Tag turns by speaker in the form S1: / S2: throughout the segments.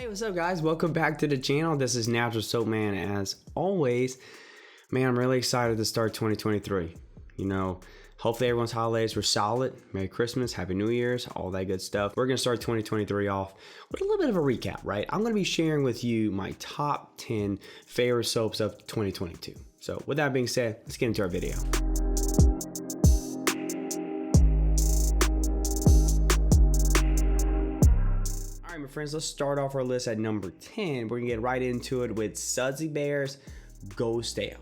S1: Hey, what's up guys? Welcome back to the channel. This is Natural Soap Man. As always, man, I'm really excited to start 2023. You know, hopefully everyone's holidays were solid. Merry Christmas, Happy New Year's, all that good stuff. We're gonna start 2023 off with a little bit of a recap, right? I'm gonna be sharing with you my top 10 favorite soaps of 2022. So with that being said, let's get into our video. My friends, let's start off our list at number 10. We're gonna get right into it with Sudsy Bear's Ghost Ale.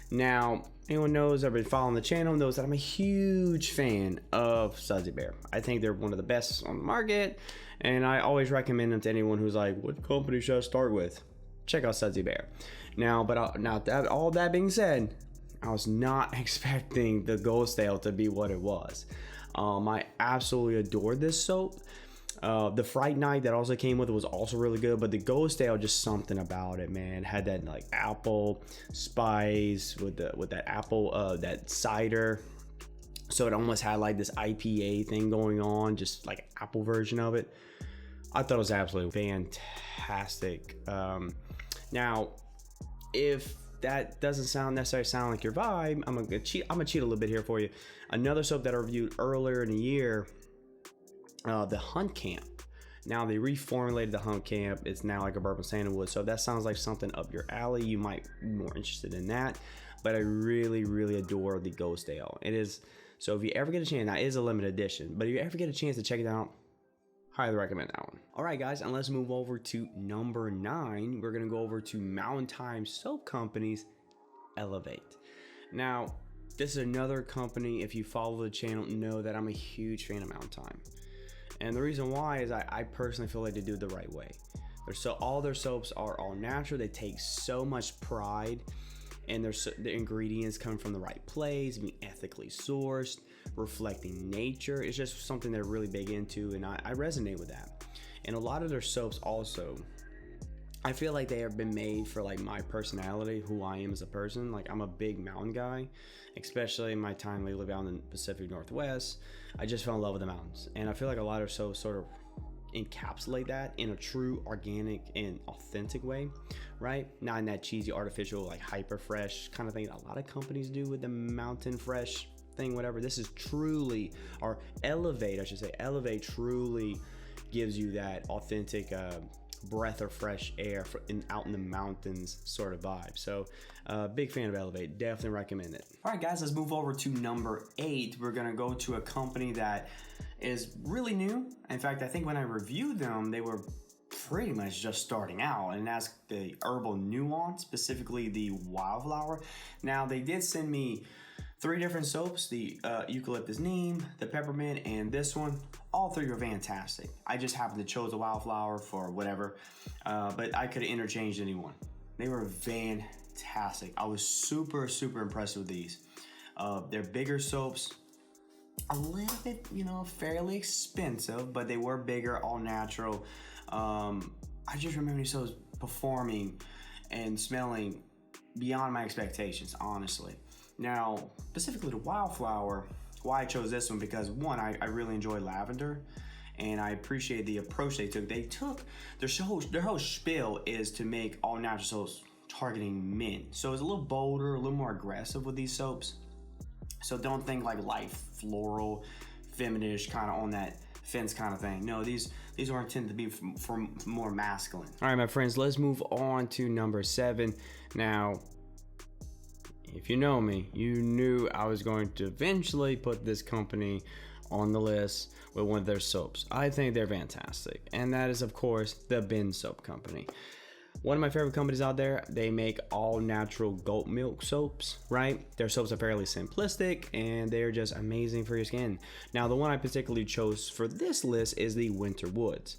S1: Now, anyone knows I've been following the channel knows that I'm a huge fan of Sudsy Bear. I think they're one of the best on the market, and I always recommend them to anyone who's like, what company should I start with? Check out Sudsy Bear. Now, all that being said, I was not expecting the Ghost Ale to be what it was. I absolutely adored this soap. The Fright Night that also came with it was also really good, but the Ghost Ale, just something about it, man. Had that like apple spice with that apple that cider, so it almost had like this IPA thing going on, just like apple version of it. I thought it was absolutely fantastic. Now, if that doesn't necessarily sound like your vibe, I'm gonna cheat a little bit here for you. Another soap that I reviewed earlier in the year, the Hunt Camp. Now they reformulated the Hunt Camp. It's now like a bourbon sandalwood. So if that sounds like something up your alley, you might be more interested in that. But I really adore the Ghost Ale. It is, so if you ever get a chance, now it is a limited edition, but if you ever get a chance to check it out, highly recommend that one. All right, guys, and let's move over to number 9. We're gonna go over to Mountain Time Soap Company's Elevate. Now, this is another company. If you follow the channel, know that I'm a huge fan of Mountain Time. And the reason why is I personally feel like they do it the right way. All their soaps are all natural. They take so much pride in the ingredients coming from the right place, being ethically sourced, reflecting nature. It's just something they're really big into, and I resonate with that. And a lot of their soaps also, I feel like they have been made for like my personality, who I am as a person. Like, I'm a big mountain guy, especially in my time we live out in the Pacific Northwest. I just fell in love with the mountains, and I feel like a lot of soaps sort of encapsulate that in a true organic and authentic way, right? Not in that cheesy artificial like hyper fresh kind of thing that a lot of companies do with the mountain fresh thing, whatever. This is truly, or Elevate, I should say, Elevate truly gives you that authentic breath of fresh air out in the mountains sort of vibe. So big fan of Elevate, definitely recommend it. All right guys, let's move over to number 8. We're gonna go to a company that is really new. In fact, I think when I reviewed them, they were pretty much just starting out, and that's the Herbal Nuance, specifically the Wildflower. Now, they did send me 3 different soaps, the Eucalyptus Neem, the Peppermint, and this one. All 3 were fantastic. I just happened to choose the Wildflower for whatever, but I could have interchanged any one. They were fantastic. I was super impressed with these. They're bigger soaps, a little bit, fairly expensive, but they were bigger, all natural. I just remember these soaps performing and smelling beyond my expectations, honestly. Now, specifically the Wildflower, why I chose this one, because one, I really enjoy lavender, and I appreciate the approach they took. Their whole spiel is to make all natural soaps targeting men. So it's a little bolder, a little more aggressive with these soaps. So don't think like light floral, feminish, kind of on that fence kind of thing. No, these are intended to be for more masculine. All right, my friends, let's move on to number 7. Now, if you know me, you knew I was going to eventually put this company on the list with one of their soaps. I think they're fantastic, and that is, of course, the Bin Soap Company. One of my favorite companies out there. They make all natural goat milk soaps, right? Their soaps are fairly simplistic, and they're just amazing for your skin. Now, the one I particularly chose for this list is the Winter Woods.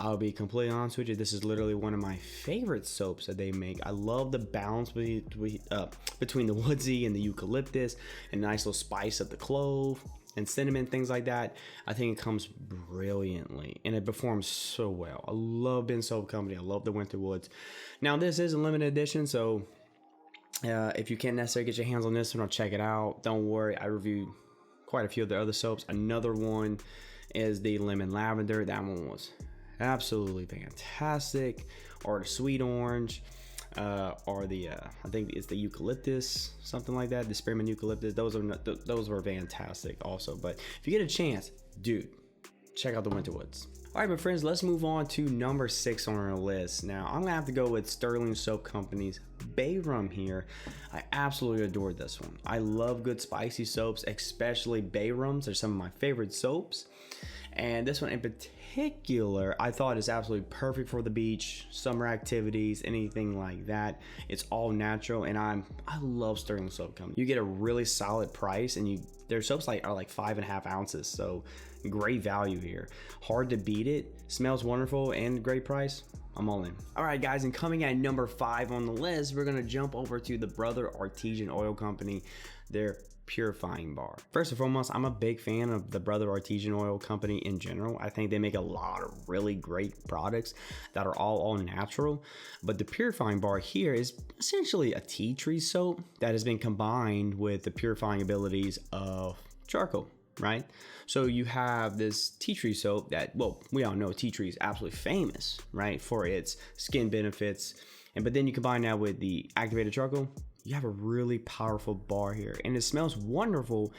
S1: I'll be completely honest with you, this is literally one of my favorite soaps that they make. I love the balance between the woodsy and the eucalyptus, and nice little spice of the clove and cinnamon, things like that. I think it comes brilliantly, and it performs so well. I love Bin Soap Company. I love the Winter Woods. Now, this is a limited edition, so if you can't necessarily get your hands on this one, I'll check it out. Don't worry, I reviewed quite a few of the other soaps. Another one is the Lemon Lavender. That one was absolutely fantastic. Or the sweet orange, or the I think it's the eucalyptus, something like that. The spearmint eucalyptus. Those were fantastic also. But if you get a chance, dude, check out the Winterwoods. All right, my friends, let's move on to number 6 on our list. Now, I'm gonna have to go with Stirling Soap Company's Bay Rum here. I absolutely adore this one. I love good spicy soaps, especially Bay Rums. They're some of my favorite soaps. And this one in particular, I thought is absolutely perfect for the beach, summer activities, anything like that. It's all natural, and I love Stirling Soap Company. You get a really solid price, and their soaps are like 5.5 ounces, so great value here. Hard to beat it. Smells wonderful and great price. I'm all in. All right, guys, and coming at number 5 on the list, we're gonna jump over to the Brother Artisan Oil Company. Their Purifying bar. First and foremost, I'm a big fan of the Brother Artisan Oil Company in general. I think they make a lot of really great products that are all natural. But the Purifying bar here is essentially a tea tree soap that has been combined with the purifying abilities of charcoal, right? So you have this tea tree soap that, well, we all know tea tree is absolutely famous, right, for its skin benefits. But then you combine that with the activated charcoal, you have a really powerful bar here, and it smells wonderful,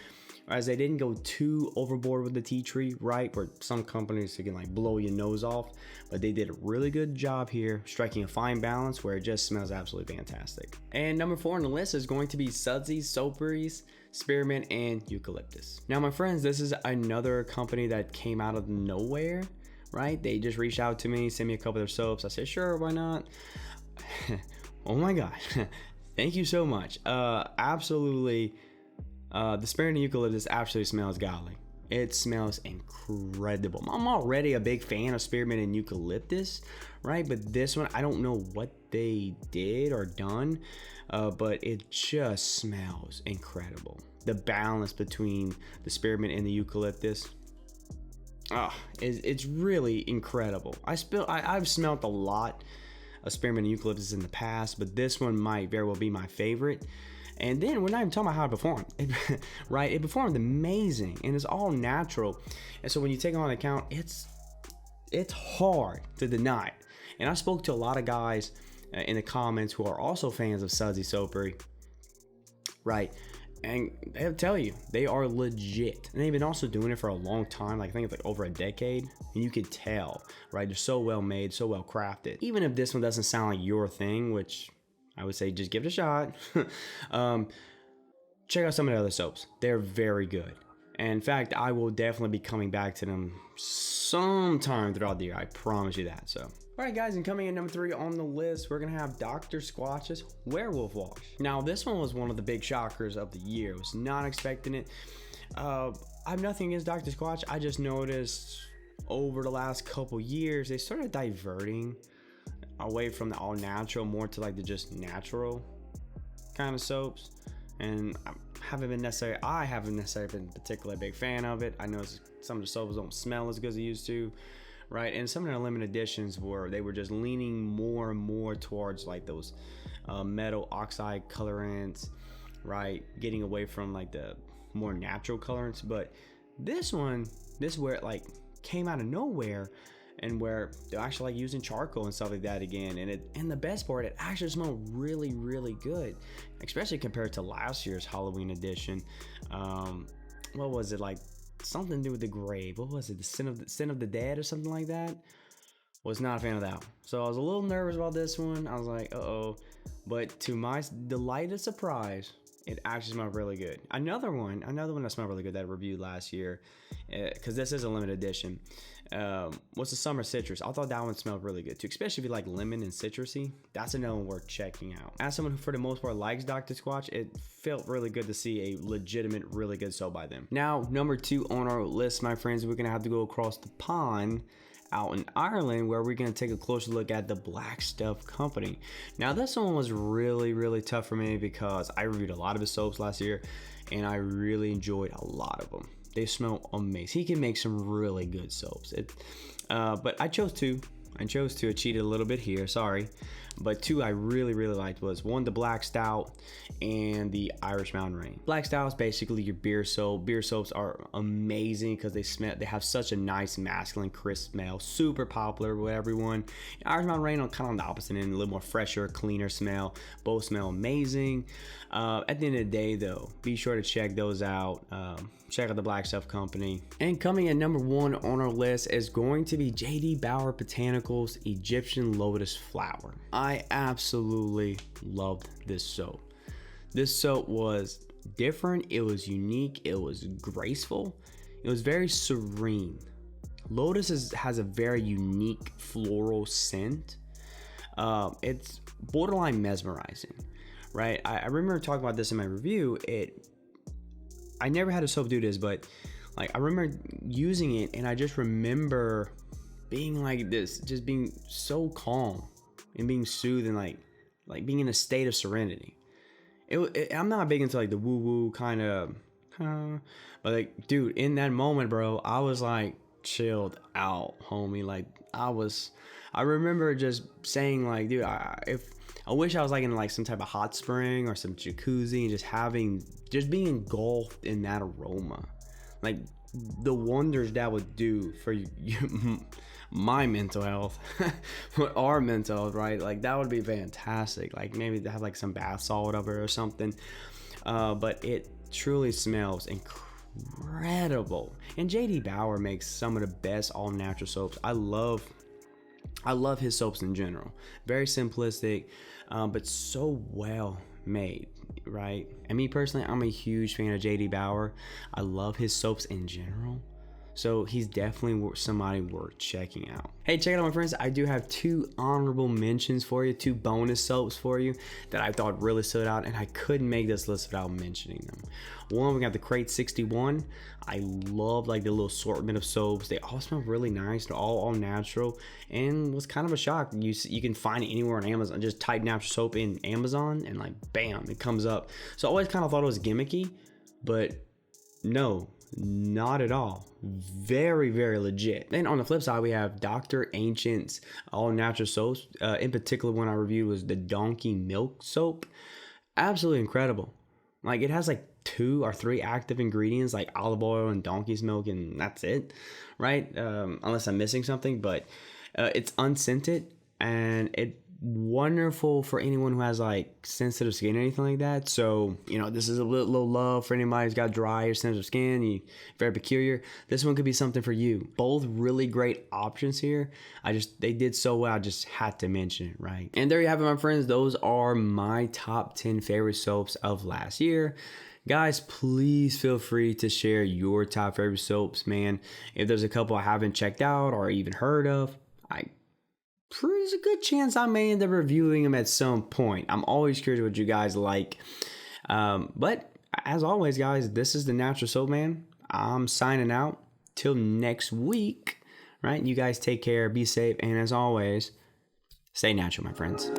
S1: as they didn't go too overboard with the tea tree, right? Where some companies can like blow your nose off, but they did a really good job here, striking a fine balance where it just smells absolutely fantastic. And number 4 on the list is going to be Sudsy, Soapery, Spearmint, and Eucalyptus. Now, my friends, this is another company that came out of nowhere, right? They just reached out to me, sent me a couple of their soaps. I said, sure, why not? Oh my God. Thank you so much. Absolutely. The Spearmint and Eucalyptus absolutely smells godly. It smells incredible. I'm already a big fan of Spearmint and Eucalyptus, right? But this one, I don't know what they did or done, but it just smells incredible. The balance between the Spearmint and the Eucalyptus, it's really incredible. I've smelled a lot of Spearmint and Eucalyptus in the past, but this one might very well be my favorite. And then we're not even talking about how it performed, right? It performed amazing, and it's all natural. And so when you take on account, it's hard to deny. And I spoke to a lot of guys in the comments who are also fans of Sudsy Soapery, right? And they'll tell you they are legit, and they've been also doing it for a long time. Like I think it's like over a decade, and you could tell, right? They're so well made, so well crafted. Even if this one doesn't sound like your thing, which I would say just give it a shot. Check out some of the other soaps. They're very good. And in fact, I will definitely be coming back to them sometime throughout the year. I promise you that. So, all right, guys, and coming in number 3 on the list, we're gonna have Dr. Squatch's Werewolf Wash. Now, this one was one of the big shockers of the year. I was not expecting it. I have nothing against Dr. Squatch. I just noticed over the last couple years, they started diverting away from the all natural, more to like the just natural kind of soaps. And I haven't necessarily been particularly a big fan of it. I know some of the soaps don't smell as good as they used to, right? And some of their limited editions they were just leaning more and more towards like those metal oxide colorants, right? Getting away from like the more natural colorants. But this where it like came out of nowhere, and where they're actually like using charcoal and stuff like that again. And the best part, it actually smelled really, really good, especially compared to last year's Halloween edition. What was it, like something to do with the grave? What was it, the sin of the dead or something like that? Was not a fan of that one. So I was a little nervous about this one. I was like, uh-oh. But to my delighted surprise, it actually smelled really good. Another one that smelled really good that I reviewed last year, because this is a limited edition, was the Summer Citrus. I thought that one smelled really good too, especially if you like lemon and citrusy. That's another one worth checking out. As someone who for the most part likes Dr. Squatch, it felt really good to see a legitimate, really good soap by them. Now, number 2 on our list, my friends, we're gonna have to go across the pond out in Ireland, where we're going to take a closer look at the Black Stuff Company. Now, this one was really, really tough for me because I reviewed a lot of his soaps last year, and I really enjoyed a lot of them. They smell amazing. He can make some really good soaps. But I chose to. I cheated a little bit here, sorry. But two I really liked was one, the Black Stout and the Irish Mountain Rain. Black Stout is basically your beer soap. Beer soaps are amazing because they have such a nice masculine crisp smell, super popular with everyone. Irish Mountain Rain kind of on the opposite end, a little more fresher, cleaner smell. Both smell amazing. At the end of the day though, be sure to check those out. Check out the Black Stuff Company. And coming in number 1 on our list is going to be JD Bauer Botanicals Egyptian Lotus Flower. I absolutely loved this soap. This soap was different, it was unique, it was graceful, it was very serene. Lotus has a very unique floral scent. It's borderline mesmerizing, right? I remember talking about this in my review. I never had a soap do this, but like I remember using it and I just remember being like this, just being so calm and being soothed and like being in a state of serenity. I'm not big into like the woo woo kind of, but like, dude, in that moment, bro, I was like chilled out, homie. Like I remember just saying like, dude, I wish I was like in like some type of hot spring or some jacuzzi and just being engulfed in that aroma. Like the wonders that would do for you, my mental health, our mental health, right? Like that would be fantastic. Like maybe to have like some bath salt over it or something. But it truly smells incredible. And JD Bauer makes some of the best all natural soaps. I love his soaps in general. Very simplistic, but so well made, right? And me personally, I'm a huge fan of JD Bauer. I love his soaps in general. So he's definitely somebody worth checking out. Hey, check it out, my friends. I do have 2 honorable mentions for you, 2 bonus soaps for you that I thought really stood out, and I couldn't make this list without mentioning them. One, we got the Crate 61. I love like the little assortment of soaps. They all smell really nice. They're all natural, and was kind of a shock. You can find it anywhere on Amazon. Just type natural soap in Amazon, and like bam, it comes up. So I always kind of thought it was gimmicky, but no, not at all. Very legit. Then on the flip side, we have Dr. Ancient's all natural soaps. In particular, one I reviewed was the Donkey Milk soap. Absolutely incredible. Like it has like 2 or 3 active ingredients like olive oil and donkey's milk, and that's it, right? Unless I'm missing something, but it's unscented and it wonderful for anyone who has like sensitive skin or anything like that. So this is a little love for anybody who's got dry or sensitive skin, very peculiar. This one could be something for you. Both really great options here. They did so well, I just had to mention it, right? And there you have it, my friends. Those are my top 10 favorite soaps of last year. Guys, please feel free to share your top favorite soaps, man. If there's a couple I haven't checked out or even heard of, there's a good chance I may end up reviewing them at some point. I'm always curious what you guys like. But as always, guys, this is the Natural Soap Man. I'm signing out. Till next week, right? You guys take care, be safe, and as always, stay natural, my friends.